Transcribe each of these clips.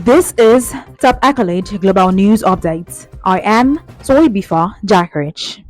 This is Top Accolade Global News Updates. I am Toy Bifa Jackrich.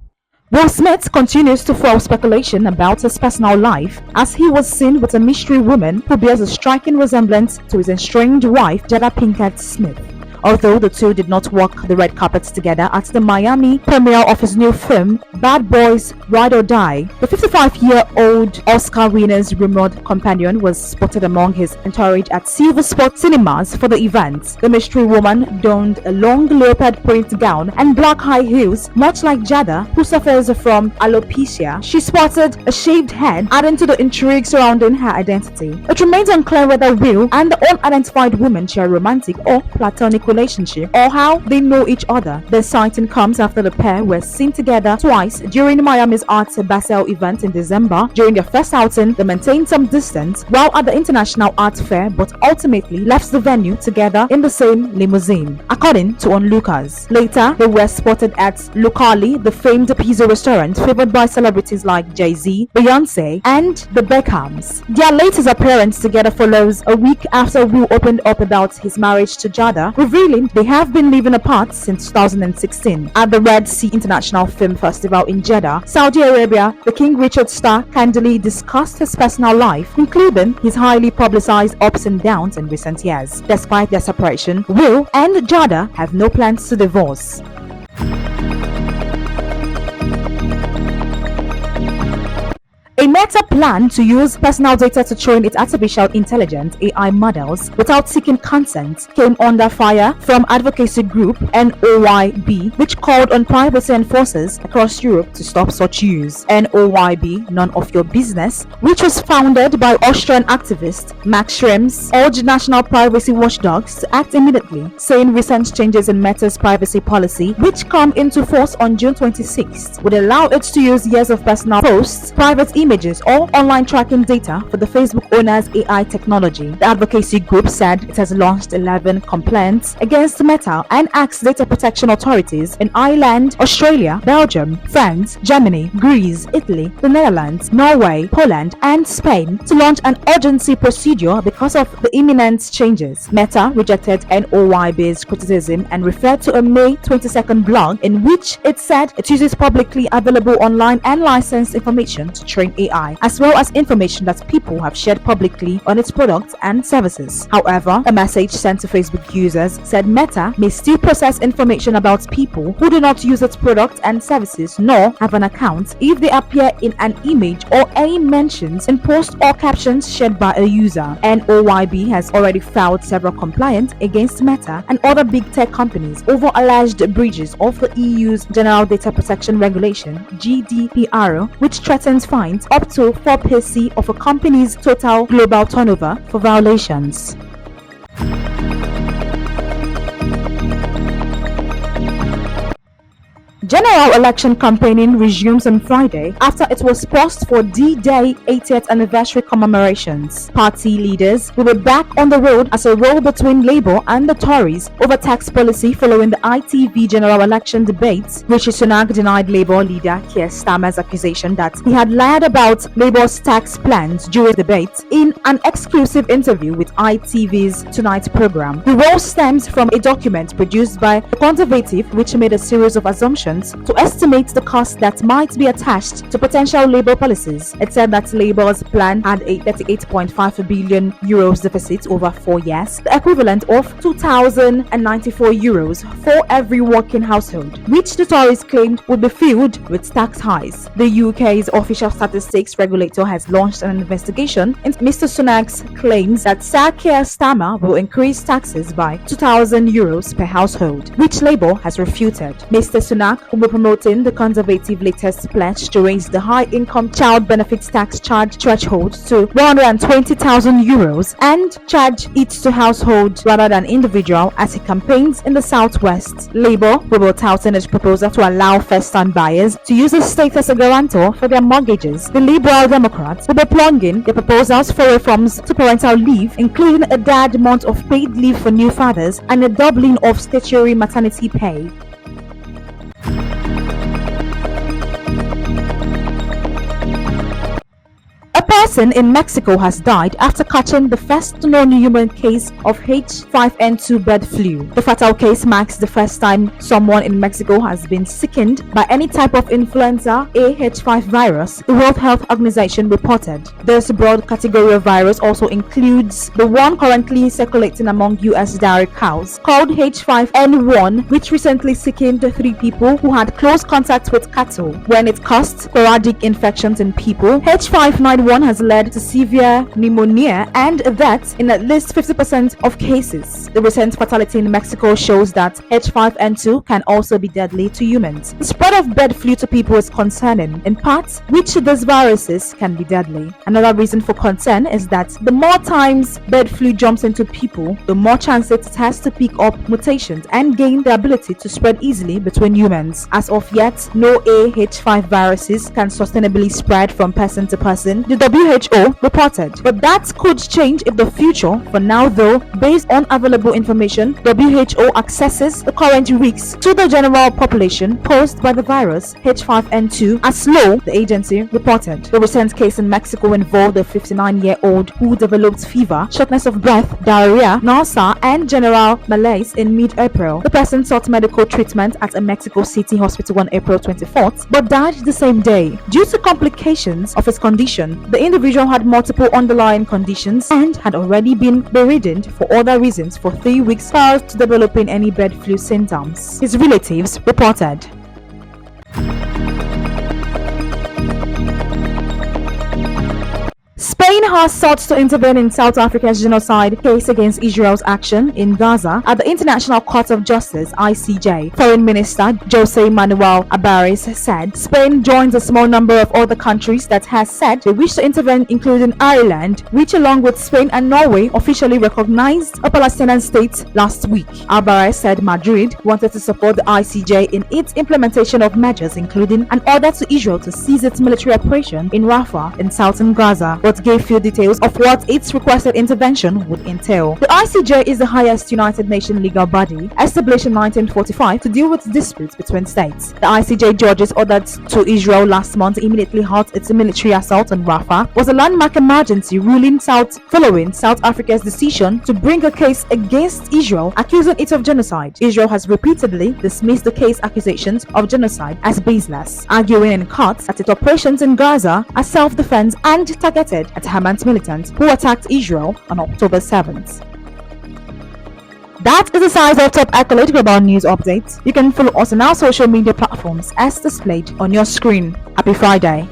Will Smith continues to fuel speculation about his personal life as he was seen with a mystery woman who bears a striking resemblance to his estranged wife, Jada Pinkett Smith. Although the two did not walk the red carpet together at the Miami premiere of his new film, Bad Boys Ride or Die, the 55-year-old Oscar winner's rumored companion was spotted among his entourage at Silver Spot Cinemas for the event. The mystery woman donned a long leopard print gown and black high heels, much like Jada, who suffers from alopecia. She sported a shaved head, adding to the intrigue surrounding her identity. It remains unclear whether Will and the unidentified woman share a romantic or platonic relationship or how they know each other. The sighting comes after the pair were seen together twice during Miami's Art Basel event in December. During their first outing, they maintained some distance while at the International Art Fair, but ultimately left the venue together in the same limousine, according to onlookers. Later, they were spotted at Lucali, the famed pizza restaurant favored by celebrities like Jay-Z, Beyonce, and the Beckhams. Their latest appearance together follows a week after Will opened up about his marriage to Jada, revealing they have been living apart since 2016. At the Red Sea International Film Festival in Jeddah, Saudi Arabia, the King Richard star candidly discussed his personal life, including his highly publicized ups and downs in recent years. Despite their separation, Will and Jada have no plans to divorce. A Meta plan to use personal data to train its artificial intelligence (AI) models without seeking consent came under fire from advocacy group NOYB, which called on privacy enforcers across Europe to stop such use. NOYB, None of Your Business, which was founded by Austrian activist Max Schrems, urged national privacy watchdogs to act immediately, saying recent changes in Meta's privacy policy, which come into force on June 26th, would allow it to use years of personal posts, private images or online tracking data for the Facebook owner's AI technology. The advocacy group said it has launched 11 complaints against Meta and asked data protection authorities in Ireland, Australia, Belgium, France, Germany, Greece, Italy, the Netherlands, Norway, Poland, and Spain to launch an urgency procedure because of the imminent changes. Meta rejected NOYB's criticism and referred to a May 22nd blog in which it said it uses publicly available online and licensed information to train AI, as well as information that people have shared publicly on its products and services. However, a message sent to Facebook users said Meta may still process information about people who do not use its products and services nor have an account if they appear in an image or any mentions in posts or captions shared by a user. NOYB has already filed several complaints against Meta and other big tech companies over alleged breaches of the EU's General Data Protection Regulation (GDPR), which threatens fines up to 4% of a company's total global turnover for violations. General election campaigning resumes on Friday after it was paused for D-Day 80th anniversary commemorations. Party leaders will be back on the road as a row between Labour and the Tories over tax policy following the ITV general election debates. Rishi Sunak denied Labour leader Keir Starmer's accusation that he had lied about Labour's tax plans during the debate in an exclusive interview with ITV's Tonight programme. The role stems from a document produced by the Conservative which made a series of assumptions to estimate the cost that might be attached to potential Labour policies. It said that Labour's plan had a 38.5 billion euros deficit over 4 years, the equivalent of 2,094 euros for every working household, which the Tories claimed would be filled with tax highs. The UK's official statistics regulator has launched an investigation into Mr. Sunak's claims that Sir Keir Starmer will increase taxes by 2,000 euros per household, which Labour has refuted. Mr. Sunak will be promoting the Conservative latest pledge to raise the high-income child benefits tax charge threshold to 120,000 euros and charge it to household rather than individual as he campaigns in the southwest. Labour will be touting its proposal to allow first-time buyers to use the state as a guarantor for their mortgages. The Liberal Democrats will be plunging their proposals for reforms to parental leave, including a dad month of paid leave for new fathers and a doubling of statutory maternity pay. person in Mexico has died after catching the first known human case of H5N2 bird flu. The fatal case marks the first time someone in Mexico has been sickened by any type of influenza A H5 virus, the World Health Organization reported. This broad category of virus also includes the one currently circulating among U.S. dairy cows, called H5N1, which recently sickened 3 people who had close contact with cattle. When it caused sporadic infections in people, H5N1 has led to severe pneumonia and deaths in at least 50% of cases. The recent fatality in Mexico shows that H5N2 can also be deadly to humans. The spread of bird flu to people is concerning, in part which these viruses can be deadly. Another reason for concern is that the more times bird flu jumps into people, the more chances it has to pick up mutations and gain the ability to spread easily between humans. As of yet, no AH5 viruses can sustainably spread from person to person, the WHO reported. But that could change in the future. For now though, based on available information, WHO accesses the current risks to the general population posed by the virus H5N2 as low, the agency reported. The recent case in Mexico involved a 59-year-old who developed fever, shortness of breath, diarrhea, nausea, and general malaise in mid-April. The person sought medical treatment at a Mexico City hospital on April 24th, but died the same day. Due to complications of his condition, the individual had multiple underlying conditions and had already been bedridden for other reasons for 3 weeks prior to developing any bird flu symptoms, his relatives reported. Spain has sought to intervene in South Africa's genocide case against Israel's action in Gaza at the International Court of Justice (ICJ). Foreign Minister Jose Manuel Albares said Spain joins a small number of other countries that has said they wish to intervene, including Ireland, which along with Spain and Norway officially recognized a Palestinian state last week. Albares said Madrid wanted to support the ICJ in its implementation of measures including an order to Israel to cease its military operation in Rafah in southern Gaza, but gave few details of what its requested intervention would entail. The ICJ is the highest United Nations legal body, established in 1945 to deal with disputes between states. The ICJ judges ordered to Israel last month to immediately halt its military assault on Rafah was a landmark emergency ruling following South Africa's decision to bring a case against Israel accusing it of genocide. Israel has repeatedly dismissed the case accusations of genocide as baseless, arguing in court that its operations in Gaza are self-defense and targeted at Hamas militants who attacked Israel on October 7th. That is the size of top accolade global news updates. You can follow us on our social media platforms as displayed on your screen. Happy Friday.